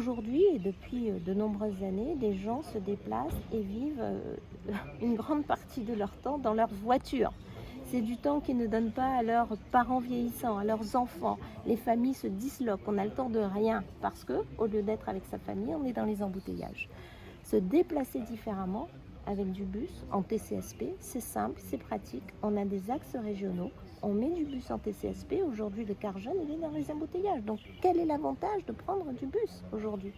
Aujourd'hui et depuis de nombreuses années, les gens se déplacent et vivent une grande partie de leur temps dans leur voiture. C'est du temps qu'ils ne donnent pas à leurs parents vieillissants, à leurs enfants. Les familles se disloquent, on a le temps de rien parce que, au lieu d'être avec sa famille, on est dans les embouteillages. Se déplacer différemment avec du bus en TCSP, c'est simple, c'est pratique. On a des axes régionaux, on met du bus en TCSP. Aujourd'hui, le car jeune, il est dans les embouteillages. Donc, quel est l'avantage de prendre du bus aujourd'hui?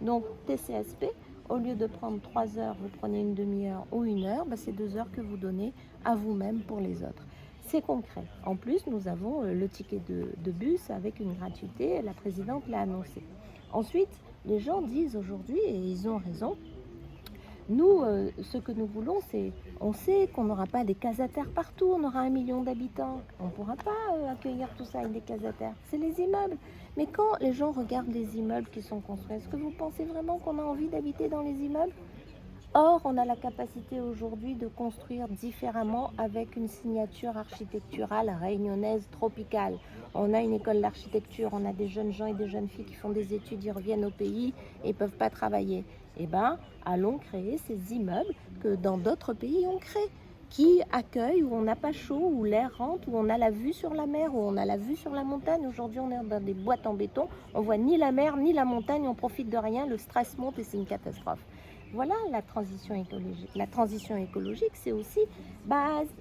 Donc, TCSP, au lieu de prendre 3 heures, vous prenez une demi-heure ou 1 heure, c'est 2 heures que vous donnez à vous-même pour les autres. C'est concret. En plus, nous avons le ticket de bus avec une gratuité, la présidente l'a annoncé. Ensuite, les gens disent aujourd'hui, et ils ont raison, nous, ce que nous voulons, c'est, on sait qu'on n'aura pas des casataires partout, on aura 1 million d'habitants. On ne pourra pas accueillir tout ça avec des casataires. C'est les immeubles. Mais quand les gens regardent les immeubles qui sont construits, est-ce que vous pensez vraiment qu'on a envie d'habiter dans les immeubles? Or, on a la capacité aujourd'hui de construire différemment avec une signature architecturale réunionnaise tropicale. On a une école d'architecture, on a des jeunes gens et des jeunes filles qui font des études, ils reviennent au pays et ne peuvent pas travailler. Eh bien, allons créer ces immeubles que dans d'autres pays on crée, qui accueillent, où on n'a pas chaud, où l'air rentre, où on a la vue sur la mer, où on a la vue sur la montagne. Aujourd'hui, on est dans des boîtes en béton, on voit ni la mer ni la montagne, on profite de rien, le stress monte et c'est une catastrophe. Voilà la transition écologique. La transition écologique, c'est aussi,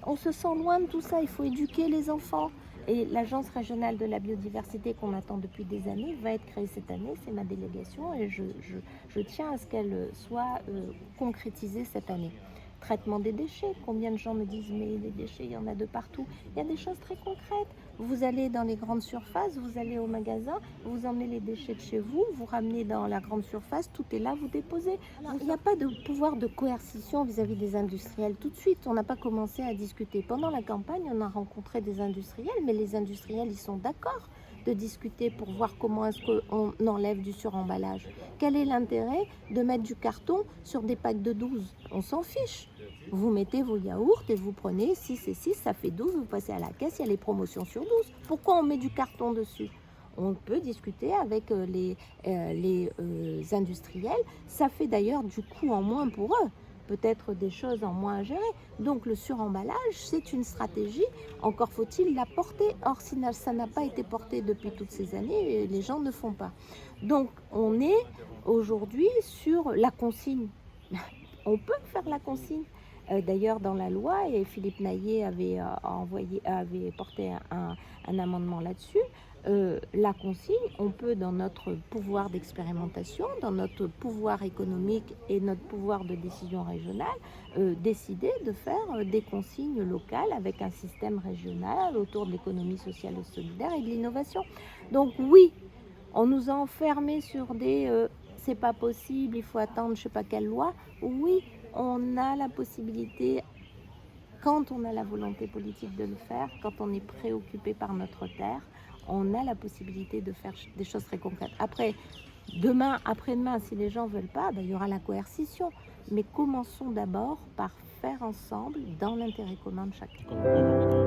on se sent loin de tout ça, il faut éduquer les enfants. Et l'Agence régionale de la biodiversité qu'on attend depuis des années va être créée cette année, c'est ma délégation et je tiens à ce qu'elle soit concrétisée cette année. Traitement des déchets, combien de gens me disent mais les déchets il y en a de partout. Il y a des choses très concrètes. Vous allez dans les grandes surfaces, vous allez au magasin, vous emmenez les déchets de chez vous, vous ramenez dans la grande surface, tout est là, vous déposez. Il n'y a pas de pouvoir de coercition vis-à-vis des industriels tout de suite. On n'a pas commencé à discuter. Pendant la campagne, on a rencontré des industriels, mais les industriels, ils sont d'accord de discuter pour voir comment est-ce qu'on enlève du suremballage. Quel est l'intérêt de mettre du carton sur des packs de 12? On s'en fiche. Vous mettez vos yaourts et vous prenez 6 et 6, ça fait 12, vous passez à la caisse, il y a les promotions sur 12. Pourquoi on met du carton dessus? On peut discuter avec les industriels. Ça fait d'ailleurs du coût en moins pour eux. Peut-être des choses en moins à gérer. Donc le suremballage, c'est une stratégie. Encore faut-il la porter. Or, si ça n'a pas été porté depuis toutes ces années, les gens ne font pas. Donc on est aujourd'hui sur la consigne. On peut faire la consigne. D'ailleurs, dans la loi, et Philippe Naillet avait porté un amendement là-dessus, la consigne, on peut, dans notre pouvoir d'expérimentation, dans notre pouvoir économique et notre pouvoir de décision régionale, décider de faire des consignes locales avec un système régional autour de l'économie sociale et solidaire et de l'innovation. Donc oui, on nous a enfermés sur des c'est pas possible, il faut attendre je sais pas quelle loi. Oui, on a la possibilité, quand on a la volonté politique de le faire, quand on est préoccupé par notre terre, on a la possibilité de faire des choses très concrètes. Après, demain, après-demain, si les gens ne veulent pas, il y aura la coercition. Mais commençons d'abord par faire ensemble dans l'intérêt commun de chacun.